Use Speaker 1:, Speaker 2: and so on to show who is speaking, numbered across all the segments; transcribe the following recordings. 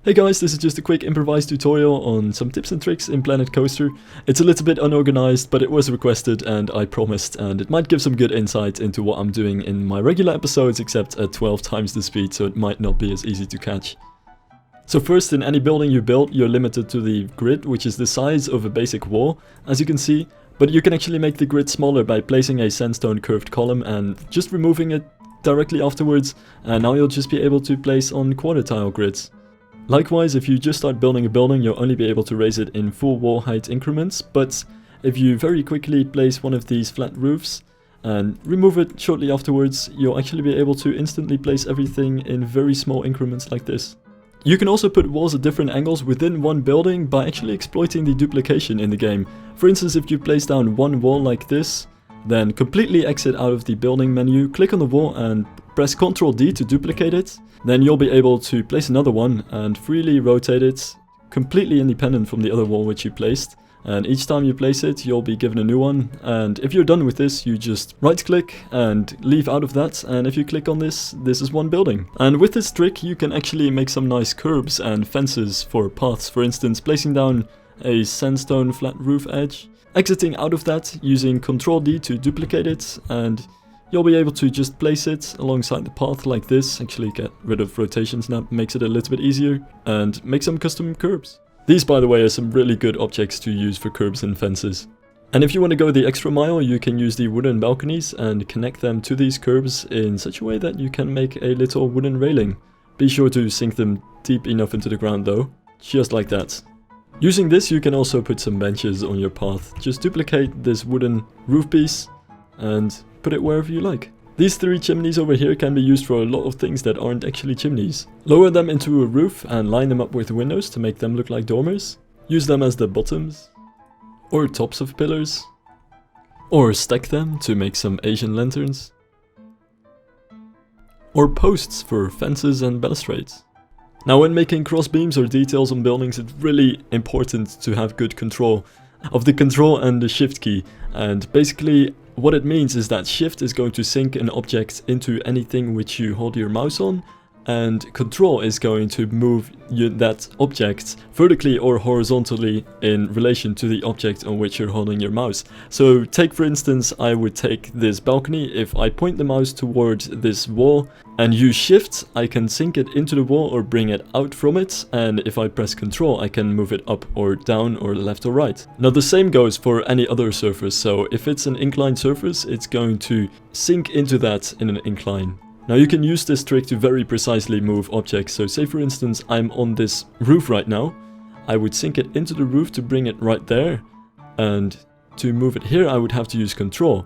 Speaker 1: Hey guys, this is just a quick improvised tutorial on some tips and tricks in Planet Coaster. It's a little bit unorganized, but it was requested and I promised, and it might give some good insight into what I'm doing in my regular episodes, except at 12 times the speed, so it might not be as easy to catch. So first, in any building you build, you're limited to the grid, which is the size of a basic wall, as you can see, but you can actually make the grid smaller by placing a sandstone curved column and just removing it directly afterwards, and now you'll just be able to place on quarter tile grids. Likewise, if you just start building a building, you'll only be able to raise it in full wall height increments, but if you very quickly place one of these flat roofs and remove it shortly afterwards, you'll actually be able to instantly place everything in very small increments like this. You can also put walls at different angles within one building by actually exploiting the duplication in the game. For instance, if you place down one wall like this, then completely exit out of the building menu, click on the wall and press Ctrl D to duplicate it. Then you'll be able to place another one and freely rotate it, completely independent from the other wall which you placed. And each time you place it, you'll be given a new one. And if you're done with this, you just right click and leave out of that. And if you click on this, this is one building. And with this trick, you can actually make some nice curbs and fences for paths. For instance, placing down a sandstone flat roof edge, exiting out of that using Ctrl D to duplicate it, and you'll be able to just place it alongside the path like this, actually get rid of rotation snap, makes it a little bit easier, and make some custom curbs. These, by the way, are some really good objects to use for curbs and fences. And if you want to go the extra mile, you can use the wooden balconies and connect them to these curbs in such a way that you can make a little wooden railing. Be sure to sink them deep enough into the ground though, just like that. Using this, you can also put some benches on your path. Just duplicate this wooden roof piece and put it wherever you like. These three chimneys over here can be used for a lot of things that aren't actually chimneys. Lower them into a roof and line them up with windows to make them look like dormers. Use them as the bottoms or tops of pillars, or stack them to make some Asian lanterns, or posts for fences and balustrades. Now, when making cross beams or details on buildings, it's really important to have good control of the control and the shift key. And basically what it means is that shift is going to sink an object into anything which you hold your mouse on, and control is going to move that object vertically or horizontally in relation to the object on which you're holding your mouse. So take, for instance, I would take this balcony. If I point the mouse towards this wall and use shift, I can sink it into the wall or bring it out from it, and if I press control, I can move it up or down or left or right. Now the same goes for any other surface, so if it's an inclined surface, it's going to sink into that in an incline. Now you can use this trick to very precisely move objects. So say for instance I'm on this roof right now, I would sink it into the roof to bring it right there, and to move it here I would have to use control.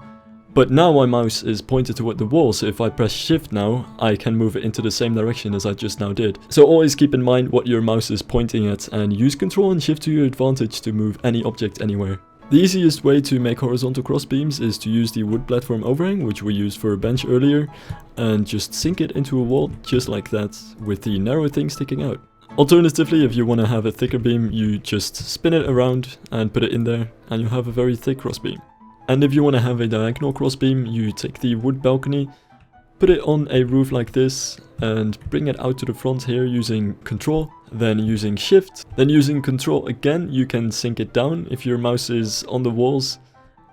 Speaker 1: But now my mouse is pointed toward the wall, so if I press shift now, I can move it into the same direction as I just now did. So always keep in mind what your mouse is pointing at and use control and shift to your advantage to move any object anywhere. The easiest way to make horizontal cross beams is to use the wood platform overhang, which we used for a bench earlier, and just sink it into a wall just like that, with the narrow thing sticking out. Alternatively, if you want to have a thicker beam, you just spin it around and put it in there, and you have a very thick cross beam. And if you want to have a diagonal cross beam, you take the wood balcony, put it on a roof like this, and bring it out to the front here using control, then using shift, then using control again. You can sink it down if your mouse is on the walls,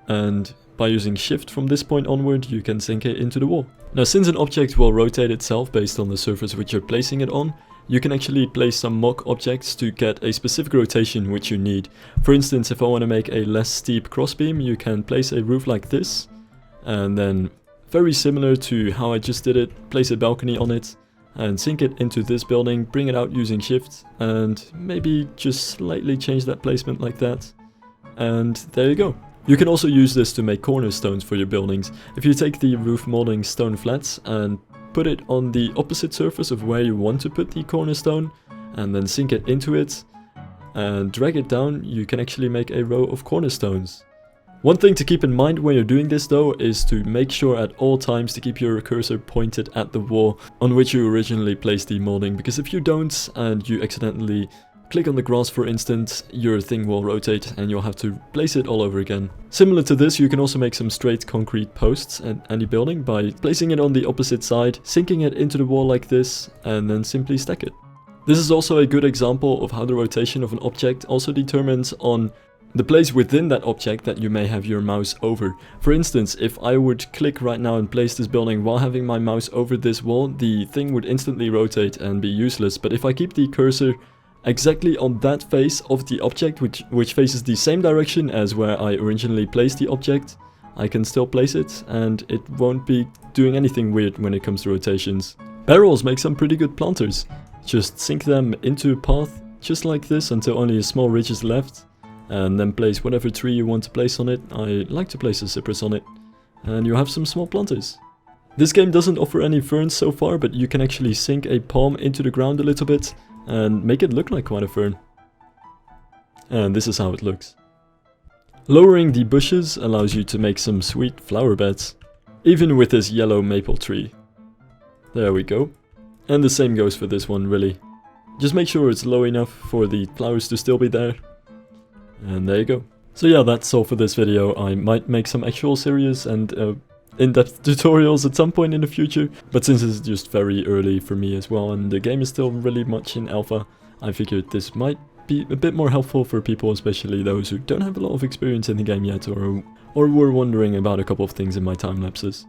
Speaker 1: and by using shift from this point onward, you can sink it into the wall. Now, since an object will rotate itself based on the surface which you're placing it on, you can actually place some mock objects to get a specific rotation which you need. For instance, if I want to make a less steep crossbeam, you can place a roof like this, and then very similar to how I just did it, place a balcony on it and sink it into this building, bring it out using shift, and maybe just slightly change that placement like that, and there you go. You can also use this to make cornerstones for your buildings. If you take the roof molding stone flats and put it on the opposite surface of where you want to put the cornerstone, and then sink it into it and drag it down, you can actually make a row of cornerstones. One thing to keep in mind when you're doing this though is to make sure at all times to keep your cursor pointed at the wall on which you originally placed the molding, because if you don't and you accidentally click on the grass for instance, your thing will rotate and you'll have to place it all over again. Similar to this, you can also make some straight concrete posts at any building by placing it on the opposite side, sinking it into the wall like this, and then simply stack it. This is also a good example of how the rotation of an object also determines on the place within that object that you may have your mouse over. For instance, if I would click right now and place this building while having my mouse over this wall, the thing would instantly rotate and be useless. But if I keep the cursor exactly on that face of the object, which faces the same direction as where I originally placed the object, I can still place it and it won't be doing anything weird when it comes to rotations. Barrels make some pretty good planters. Just sink them into a path, just like this, until only a small ridge is left, and then place whatever tree you want to place on it. I like to place a cypress on it, and you have some small planters. This game doesn't offer any ferns so far, but you can actually sink a palm into the ground a little bit and make it look like quite a fern. And this is how it looks. Lowering the bushes allows you to make some sweet flower beds, even with this yellow maple tree. There we go. And the same goes for this one, really. Just make sure it's low enough for the flowers to still be there. And there you go. So yeah, that's all for this video. I might make some actual serious and in-depth tutorials at some point in the future, but since it's just very early for me as well, and the game is still really much in alpha, I figured this might be a bit more helpful for people, especially those who don't have a lot of experience in the game yet, or were wondering about a couple of things in my time lapses.